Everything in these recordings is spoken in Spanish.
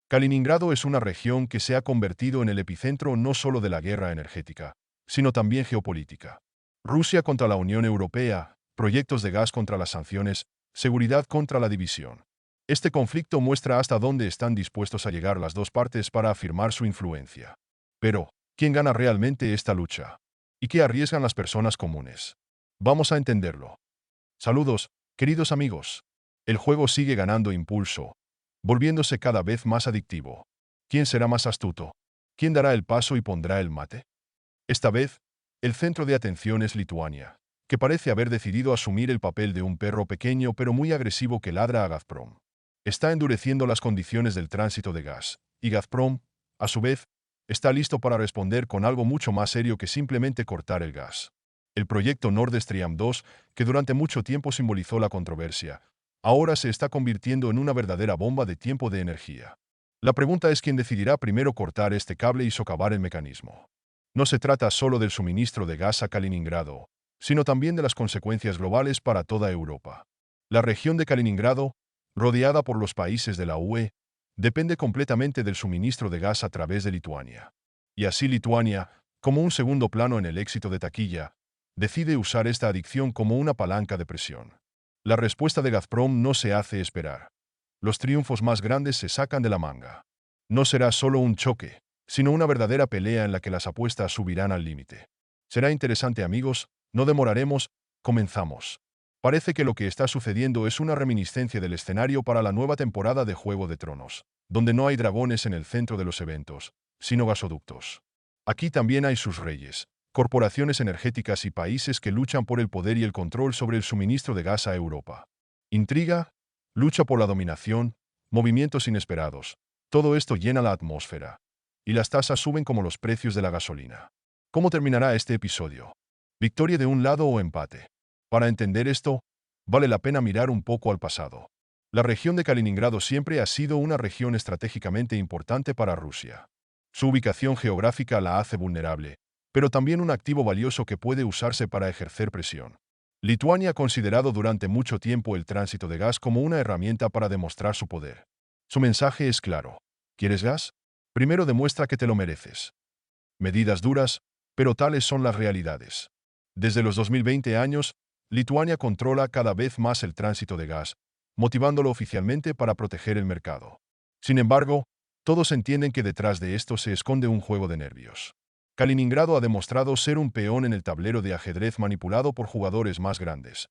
Kaliningrado es una región que se ha convertido en el epicentro no solo de la guerra energética, sino también geopolítica. Rusia contra la Unión Europea, proyectos de gas contra las sanciones, seguridad contra la división. Este conflicto muestra hasta dónde están dispuestos a llegar las dos partes para afirmar su influencia. Pero, ¿quién gana realmente esta lucha? ¿Y qué arriesgan las personas comunes? Vamos a entenderlo. Saludos, queridos amigos. El juego sigue ganando impulso, volviéndose cada vez más adictivo. ¿Quién será más astuto? ¿Quién dará el paso y pondrá el mate? Esta vez, el centro de atención es Lituania, que parece haber decidido asumir el papel de un perro pequeño pero muy agresivo que ladra a Gazprom. Está endureciendo las condiciones del tránsito de gas, y Gazprom, a su vez, está listo para responder con algo mucho más serio que simplemente cortar el gas. El proyecto Nord Stream 2, que durante mucho tiempo simbolizó la controversia, ahora se está convirtiendo en una verdadera bomba de tiempo de energía. La pregunta es quién decidirá primero cortar este cable y socavar el mecanismo. No se trata solo del suministro de gas a Kaliningrado, sino también de las consecuencias globales para toda Europa. La región de Kaliningrado, rodeada por los países de la UE, depende completamente del suministro de gas a través de Lituania. Y así Lituania, como un segundo plano en el éxito de taquilla, decide usar esta adicción como una palanca de presión. La respuesta de Gazprom no se hace esperar. Los triunfos más grandes se sacan de la manga. No será solo un choque, sino una verdadera pelea en la que las apuestas subirán al límite. Será interesante, amigos, no demoraremos, comenzamos. Parece que lo que está sucediendo es una reminiscencia del escenario para la nueva temporada de Juego de Tronos, donde no hay dragones en el centro de los eventos, sino gasoductos. Aquí también hay sus reyes, corporaciones energéticas y países que luchan por el poder y el control sobre el suministro de gas a Europa. Intriga, lucha por la dominación, movimientos inesperados, todo esto llena la atmósfera. Y las tasas suben como los precios de la gasolina. ¿Cómo terminará este episodio? ¿Victoria de un lado o empate? Para entender esto, vale la pena mirar un poco al pasado. La región de Kaliningrado siempre ha sido una región estratégicamente importante para Rusia. Su ubicación geográfica la hace vulnerable, pero también un activo valioso que puede usarse para ejercer presión. Lituania ha considerado durante mucho tiempo el tránsito de gas como una herramienta para demostrar su poder. Su mensaje es claro. ¿Quieres gas? Primero demuestra que te lo mereces. Medidas duras, pero tales son las realidades. Desde los 2020 años, Lituania controla cada vez más el tránsito de gas, motivándolo oficialmente para proteger el mercado. Sin embargo, todos entienden que detrás de esto se esconde un juego de nervios. Kaliningrado ha demostrado ser un peón en el tablero de ajedrez manipulado por jugadores más grandes.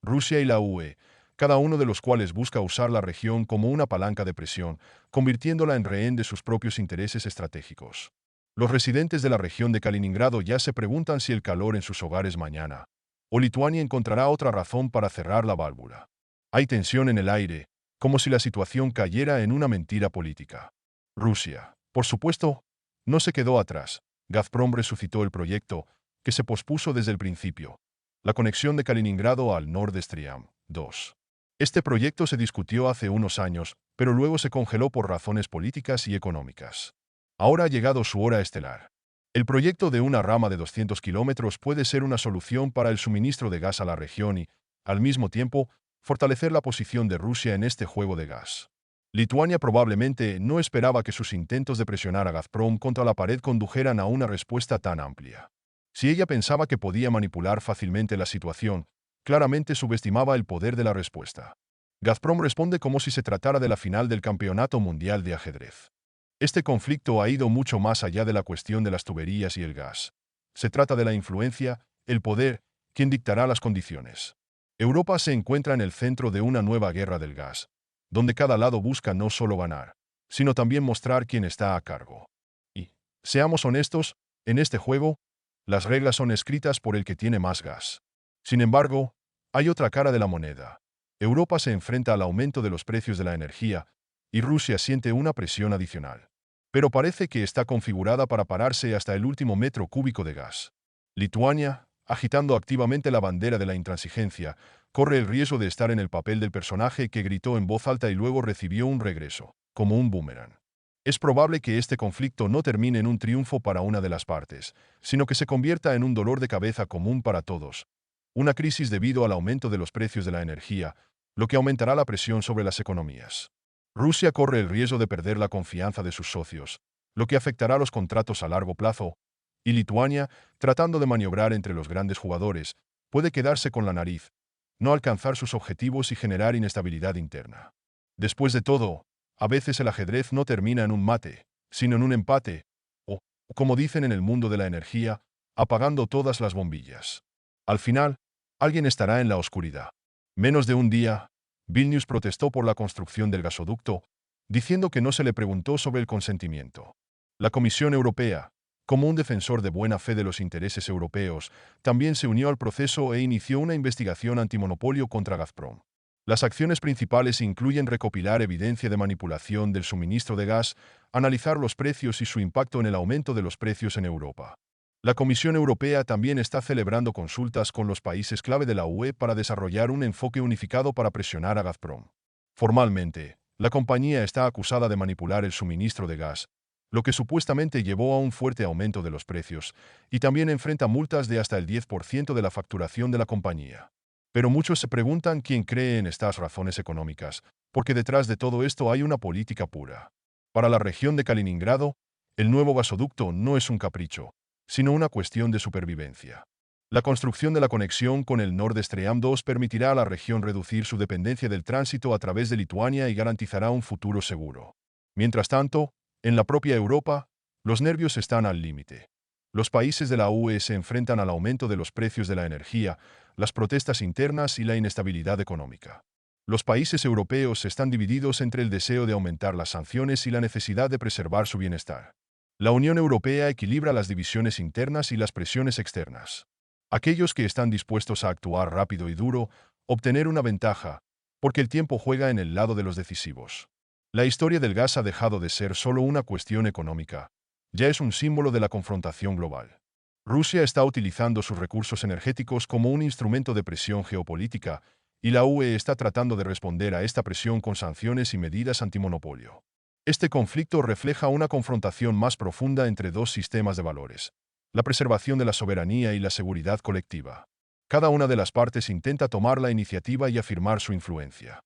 Rusia y la UE, cada uno de los cuales busca usar la región como una palanca de presión, convirtiéndola en rehén de sus propios intereses estratégicos. Los residentes de la región de Kaliningrado ya se preguntan si el calor en sus hogares mañana, o Lituania encontrará otra razón para cerrar la válvula. Hay tensión en el aire, como si la situación cayera en una mentira política. Rusia, por supuesto, no se quedó atrás. Gazprom resucitó el proyecto, que se pospuso desde el principio, la conexión de Kaliningrado al Nord Stream 2. Este proyecto se discutió hace unos años, pero luego se congeló por razones políticas y económicas. Ahora ha llegado su hora estelar. El proyecto de una rama de 200 kilómetros puede ser una solución para el suministro de gas a la región y, al mismo tiempo, fortalecer la posición de Rusia en este juego de gas. Lituania probablemente no esperaba que sus intentos de presionar a Gazprom contra la pared condujeran a una respuesta tan amplia. Si ella pensaba que podía manipular fácilmente la situación, claramente subestimaba el poder de la respuesta. Gazprom responde como si se tratara de la final del Campeonato Mundial de Ajedrez. Este conflicto ha ido mucho más allá de la cuestión de las tuberías y el gas. Se trata de la influencia, el poder, quien dictará las condiciones. Europa se encuentra en el centro de una nueva guerra del gas, donde cada lado busca no solo ganar, sino también mostrar quién está a cargo. Y, seamos honestos, en este juego, las reglas son escritas por el que tiene más gas. Sin embargo, hay otra cara de la moneda. Europa se enfrenta al aumento de los precios de la energía, y Rusia siente una presión adicional. Pero parece que está configurada para pararse hasta el último metro cúbico de gas. Lituania, agitando activamente la bandera de la intransigencia, corre el riesgo de estar en el papel del personaje que gritó en voz alta y luego recibió un regreso, como un boomerang. Es probable que este conflicto no termine en un triunfo para una de las partes, sino que se convierta en un dolor de cabeza común para todos. Una crisis debido al aumento de los precios de la energía, lo que aumentará la presión sobre las economías. Rusia corre el riesgo de perder la confianza de sus socios, lo que afectará los contratos a largo plazo, y Lituania, tratando de maniobrar entre los grandes jugadores, puede quedarse con la nariz, no alcanzar sus objetivos y generar inestabilidad interna. Después de todo, a veces el ajedrez no termina en un mate, sino en un empate, o, como dicen en el mundo de la energía, apagando todas las bombillas. Al final, alguien estará en la oscuridad. Menos de un día, Vilnius protestó por la construcción del gasoducto, diciendo que no se le preguntó sobre el consentimiento. La Comisión Europea, como un defensor de buena fe de los intereses europeos, también se unió al proceso e inició una investigación antimonopolio contra Gazprom. Las acciones principales incluyen recopilar evidencia de manipulación del suministro de gas, analizar los precios y su impacto en el aumento de los precios en Europa. La Comisión Europea también está celebrando consultas con los países clave de la UE para desarrollar un enfoque unificado para presionar a Gazprom. Formalmente, la compañía está acusada de manipular el suministro de gas, lo que supuestamente llevó a un fuerte aumento de los precios, y también enfrenta multas de hasta el 10% de la facturación de la compañía. Pero muchos se preguntan quién cree en estas razones económicas, porque detrás de todo esto hay una política pura. Para la región de Kaliningrado, el nuevo gasoducto no es un capricho, sino una cuestión de supervivencia. La construcción de la conexión con el Nord Stream 2 permitirá a la región reducir su dependencia del tránsito a través de Lituania y garantizará un futuro seguro. Mientras tanto, en la propia Europa, los nervios están al límite. Los países de la UE se enfrentan al aumento de los precios de la energía, las protestas internas y la inestabilidad económica. Los países europeos están divididos entre el deseo de aumentar las sanciones y la necesidad de preservar su bienestar. La Unión Europea equilibra las divisiones internas y las presiones externas. Aquellos que están dispuestos a actuar rápido y duro, obtener una ventaja, porque el tiempo juega en el lado de los decisivos. La historia del gas ha dejado de ser solo una cuestión económica, ya es un símbolo de la confrontación global. Rusia está utilizando sus recursos energéticos como un instrumento de presión geopolítica, y la UE está tratando de responder a esta presión con sanciones y medidas antimonopolio. Este conflicto refleja una confrontación más profunda entre dos sistemas de valores, la preservación de la soberanía y la seguridad colectiva. Cada una de las partes intenta tomar la iniciativa y afirmar su influencia.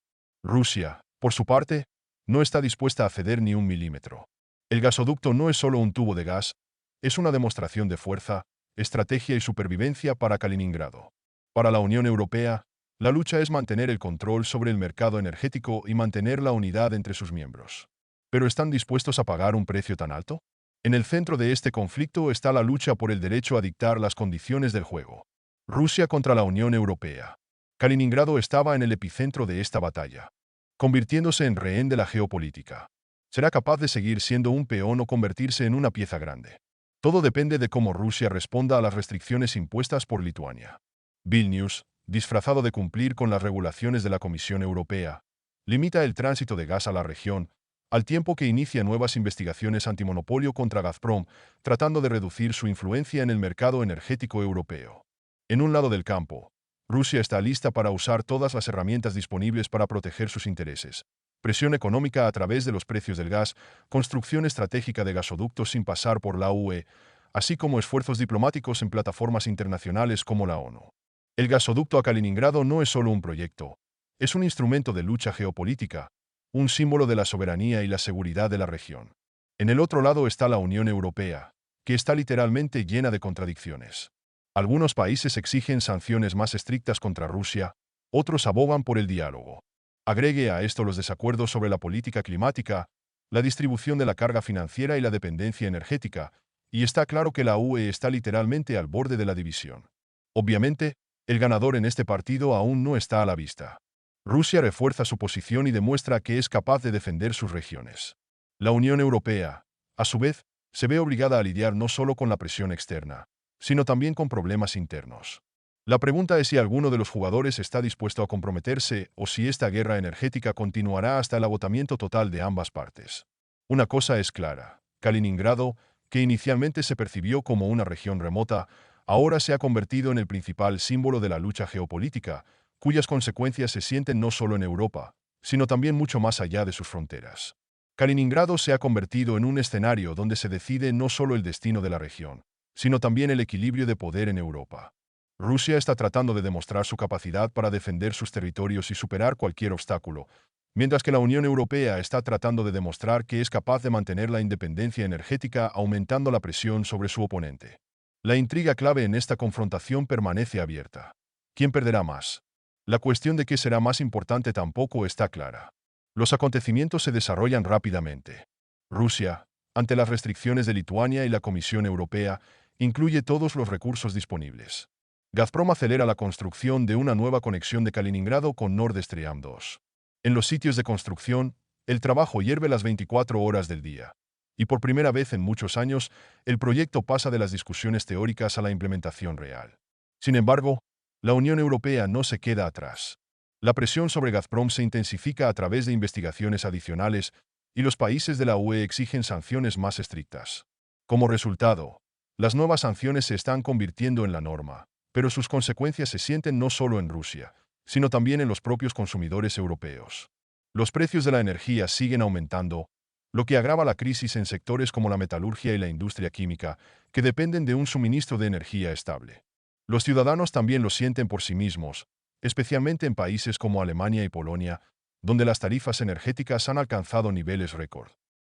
Rusia, por su parte, no está dispuesta a ceder ni un milímetro. El gasoducto no es solo un tubo de gas, es una demostración de fuerza, estrategia y supervivencia para Kaliningrado. Para la Unión Europea, la lucha es mantener el control sobre el mercado energético y mantener la unidad entre sus miembros. ¿Pero están dispuestos a pagar un precio tan alto? En el centro de este conflicto está la lucha por el derecho a dictar las condiciones del juego. Rusia contra la Unión Europea. Kaliningrado estaba en el epicentro de esta batalla, convirtiéndose en rehén de la geopolítica. ¿Será capaz de seguir siendo un peón o convertirse en una pieza grande? Todo depende de cómo Rusia responda a las restricciones impuestas por Lituania. Vilnius, disfrazado de cumplir con las regulaciones de la Comisión Europea, limita el tránsito de gas a la región, al tiempo que inicia nuevas investigaciones antimonopolio contra Gazprom, tratando de reducir su influencia en el mercado energético europeo. En un lado del campo, Rusia está lista para usar todas las herramientas disponibles para proteger sus intereses. Presión económica a través de los precios del gas, construcción estratégica de gasoductos sin pasar por la UE, así como esfuerzos diplomáticos en plataformas internacionales como la ONU. El gasoducto a Kaliningrado no es solo un proyecto, es un instrumento de lucha geopolítica, un símbolo de la soberanía y la seguridad de la región. En el otro lado está la Unión Europea, que está literalmente llena de contradicciones. Algunos países exigen sanciones más estrictas contra Rusia, otros abogan por el diálogo. Agregue a esto los desacuerdos sobre la política climática, la distribución de la carga financiera y la dependencia energética, y está claro que la UE está literalmente al borde de la división. Obviamente, el ganador en este partido aún no está a la vista. Rusia refuerza su posición y demuestra que es capaz de defender sus regiones. La Unión Europea, a su vez, se ve obligada a lidiar no solo con la presión externa, sino también con problemas internos. La pregunta es si alguno de los jugadores está dispuesto a comprometerse o si esta guerra energética continuará hasta el agotamiento total de ambas partes. Una cosa es clara: Kaliningrado, que inicialmente se percibió como una región remota, ahora se ha convertido en el principal símbolo de la lucha geopolítica, cuyas consecuencias se sienten no solo en Europa, sino también mucho más allá de sus fronteras. Kaliningrado se ha convertido en un escenario donde se decide no solo el destino de la región, sino también el equilibrio de poder en Europa. Rusia está tratando de demostrar su capacidad para defender sus territorios y superar cualquier obstáculo, mientras que la Unión Europea está tratando de demostrar que es capaz de mantener la independencia energética aumentando la presión sobre su oponente. La intriga clave en esta confrontación permanece abierta. ¿Quién perderá más? La cuestión de qué será más importante tampoco está clara. Los acontecimientos se desarrollan rápidamente. Rusia, ante las restricciones de Lituania y la Comisión Europea, incluye todos los recursos disponibles. Gazprom acelera la construcción de una nueva conexión de Kaliningrado con Nord Stream 2. En los sitios de construcción, el trabajo hierve las 24 horas del día. Y por primera vez en muchos años, el proyecto pasa de las discusiones teóricas a la implementación real. Sin embargo, la Unión Europea no se queda atrás. La presión sobre Gazprom se intensifica a través de investigaciones adicionales y los países de la UE exigen sanciones más estrictas. Como resultado, las nuevas sanciones se están convirtiendo en la norma, pero sus consecuencias se sienten no solo en Rusia, sino también en los propios consumidores europeos. Los precios de la energía siguen aumentando, lo que agrava la crisis en sectores como la metalurgia y la industria química, que dependen de un suministro de energía estable. Los ciudadanos también lo sienten por sí mismos, especialmente en países como Alemania y Polonia, donde las tarifas energéticas han alcanzado niveles récord.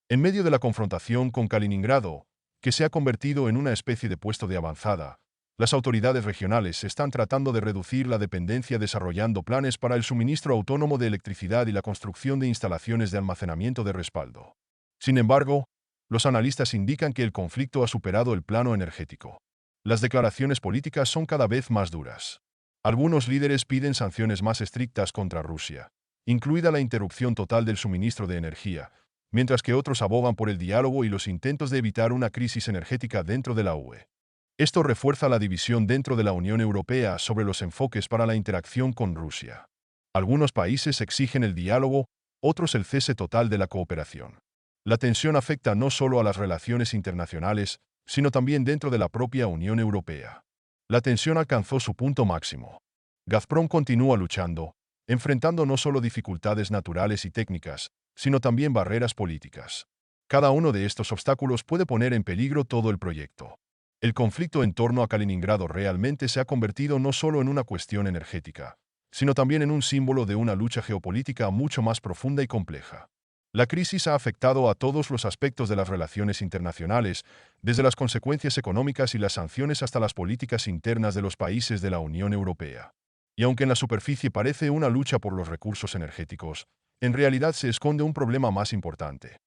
En medio de la confrontación con Kaliningrado, que se ha convertido en una especie de puesto de avanzada, las autoridades regionales están tratando de reducir la dependencia desarrollando planes para el suministro autónomo de electricidad y la construcción de instalaciones de almacenamiento de respaldo. Sin embargo, los analistas indican que el conflicto ha superado el plano energético. Las declaraciones políticas son cada vez más duras. Algunos líderes piden sanciones más estrictas contra Rusia, incluida la interrupción total del suministro de energía, mientras que otros abogan por el diálogo y los intentos de evitar una crisis energética dentro de la UE. Esto refuerza la división dentro de la Unión Europea sobre los enfoques para la interacción con Rusia. Algunos países exigen el diálogo, otros el cese total de la cooperación. La tensión afecta no solo a las relaciones internacionales, sino también dentro de la propia Unión Europea. La tensión alcanzó su punto máximo. Gazprom continúa luchando, enfrentando no solo dificultades naturales y técnicas, sino también barreras políticas. Cada uno de estos obstáculos puede poner en peligro todo el proyecto. El conflicto en torno a Kaliningrado realmente se ha convertido no solo en una cuestión energética, sino también en un símbolo de una lucha geopolítica mucho más profunda y compleja. La crisis ha afectado a todos los aspectos de las relaciones internacionales, desde las consecuencias económicas y las sanciones hasta las políticas internas de los países de la Unión Europea. Y aunque en la superficie parece una lucha por los recursos energéticos, en realidad se esconde un problema más importante: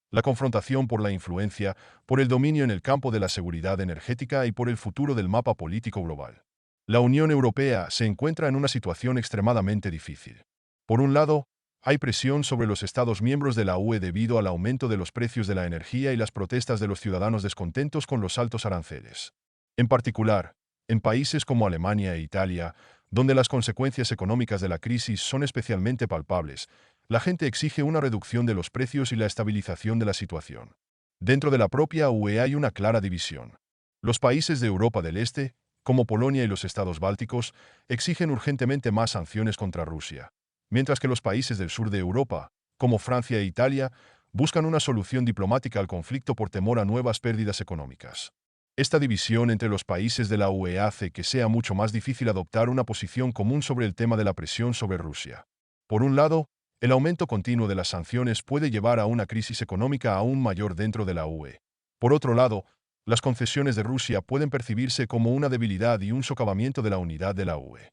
la confrontación por la influencia, por el dominio en el campo de la seguridad energética y por el futuro del mapa político global. La Unión Europea se encuentra en una situación extremadamente difícil. Por un lado, hay presión sobre los Estados miembros de la UE debido al aumento de los precios de la energía y las protestas de los ciudadanos descontentos con los altos aranceles. En particular, en países como Alemania e Italia, donde las consecuencias económicas de la crisis son especialmente palpables, la gente exige una reducción de los precios y la estabilización de la situación. Dentro de la propia UE hay una clara división. Los países de Europa del Este, como Polonia y los estados bálticos, exigen urgentemente más sanciones contra Rusia, mientras que los países del sur de Europa, como Francia e Italia, buscan una solución diplomática al conflicto por temor a nuevas pérdidas económicas. Esta división entre los países de la UE hace que sea mucho más difícil adoptar una posición común sobre el tema de la presión sobre Rusia. Por un lado, el aumento continuo de las sanciones puede llevar a una crisis económica aún mayor dentro de la UE. Por otro lado, las concesiones de Rusia pueden percibirse como una debilidad y un socavamiento de la unidad de la UE.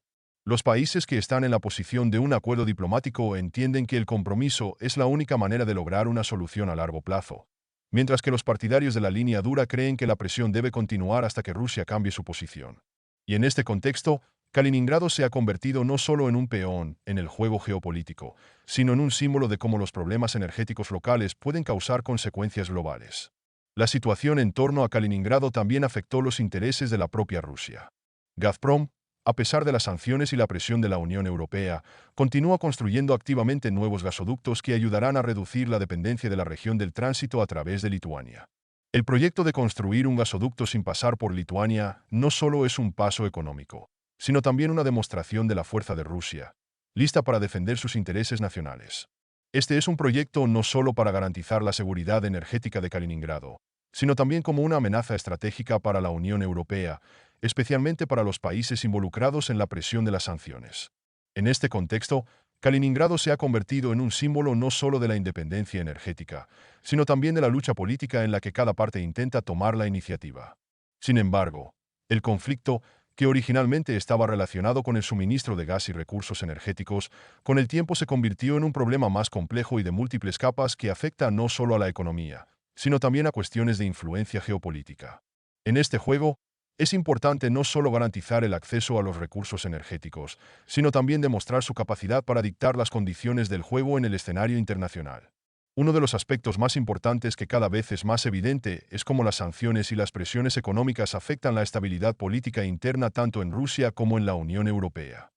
Los países que están en la posición de un acuerdo diplomático entienden que el compromiso es la única manera de lograr una solución a largo plazo, mientras que los partidarios de la línea dura creen que la presión debe continuar hasta que Rusia cambie su posición. Y en este contexto, Kaliningrado se ha convertido no solo en un peón en el juego geopolítico, sino en un símbolo de cómo los problemas energéticos locales pueden causar consecuencias globales. La situación en torno a Kaliningrado también afectó los intereses de la propia Rusia. Gazprom, a pesar de las sanciones y la presión de la Unión Europea, continúa construyendo activamente nuevos gasoductos que ayudarán a reducir la dependencia de la región del tránsito a través de Lituania. El proyecto de construir un gasoducto sin pasar por Lituania no solo es un paso económico, sino también una demostración de la fuerza de Rusia, lista para defender sus intereses nacionales. Este es un proyecto no solo para garantizar la seguridad energética de Kaliningrado, sino también como una amenaza estratégica para la Unión Europea, especialmente para los países involucrados en la presión de las sanciones. En este contexto, Kaliningrado se ha convertido en un símbolo no solo de la independencia energética, sino también de la lucha política en la que cada parte intenta tomar la iniciativa. Sin embargo, el conflicto, que originalmente estaba relacionado con el suministro de gas y recursos energéticos, con el tiempo se convirtió en un problema más complejo y de múltiples capas que afecta no solo a la economía, sino también a cuestiones de influencia geopolítica. En este juego, es importante no solo garantizar el acceso a los recursos energéticos, sino también demostrar su capacidad para dictar las condiciones del juego en el escenario internacional. Uno de los aspectos más importantes que cada vez es más evidente es cómo las sanciones y las presiones económicas afectan la estabilidad política interna tanto en Rusia como en la Unión Europea.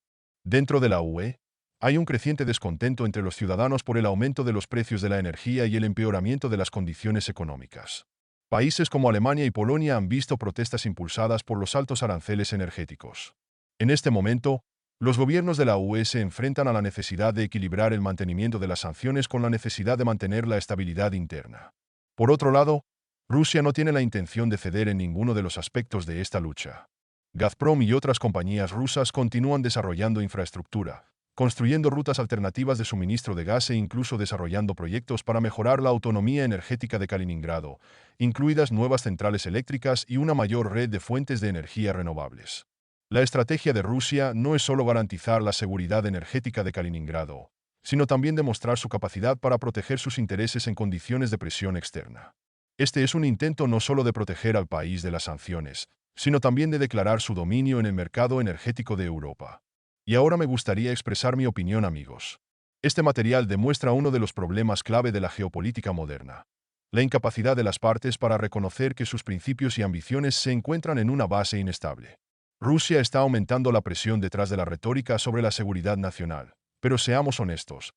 Dentro de la UE, hay un creciente descontento entre los ciudadanos por el aumento de los precios de la energía y el empeoramiento de las condiciones económicas. Países como Alemania y Polonia han visto protestas impulsadas por los altos aranceles energéticos. En este momento, los gobiernos de la UE se enfrentan a la necesidad de equilibrar el mantenimiento de las sanciones con la necesidad de mantener la estabilidad interna. Por otro lado, Rusia no tiene la intención de ceder en ninguno de los aspectos de esta lucha. Gazprom y otras compañías rusas continúan desarrollando infraestructura, construyendo rutas alternativas de suministro de gas e incluso desarrollando proyectos para mejorar la autonomía energética de Kaliningrado, incluidas nuevas centrales eléctricas y una mayor red de fuentes de energía renovables. La estrategia de Rusia no es solo garantizar la seguridad energética de Kaliningrado, sino también demostrar su capacidad para proteger sus intereses en condiciones de presión externa. Este es un intento no solo de proteger al país de las sanciones, sino también de declarar su dominio en el mercado energético de Europa. Y ahora me gustaría expresar mi opinión, amigos. Este material demuestra uno de los problemas clave de la geopolítica moderna: la incapacidad de las partes para reconocer que sus principios y ambiciones se encuentran en una base inestable. Rusia está aumentando la presión detrás de la retórica sobre la seguridad nacional, pero seamos honestos.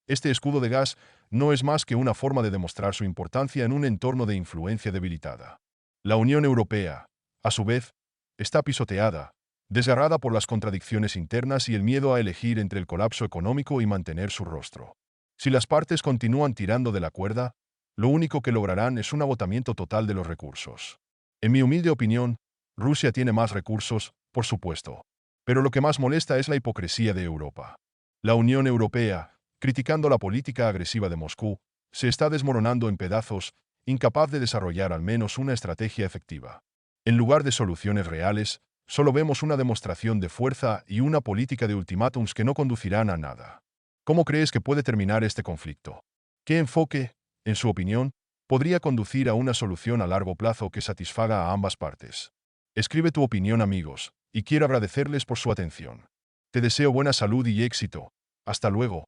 Este escudo de gas no es más que una forma de demostrar su importancia en un entorno de influencia debilitada. La Unión Europea, a su vez, está pisoteada, desgarrada por las contradicciones internas y el miedo a elegir entre el colapso económico y mantener su rostro. Si las partes continúan tirando de la cuerda, lo único que lograrán es un agotamiento total de los recursos. En mi humilde opinión, Rusia tiene más recursos, por supuesto. Pero lo que más molesta es la hipocresía de Europa. La Unión Europea, criticando la política agresiva de Moscú, se está desmoronando en pedazos, incapaz de desarrollar al menos una estrategia efectiva. En lugar de soluciones reales, solo vemos una demostración de fuerza y una política de ultimátums que no conducirán a nada. ¿Cómo crees que puede terminar este conflicto? ¿Qué enfoque, en su opinión, podría conducir a una solución a largo plazo que satisfaga a ambas partes? Escribe tu opinión, amigos, y quiero agradecerles por su atención. Te deseo buena salud y éxito. Hasta luego.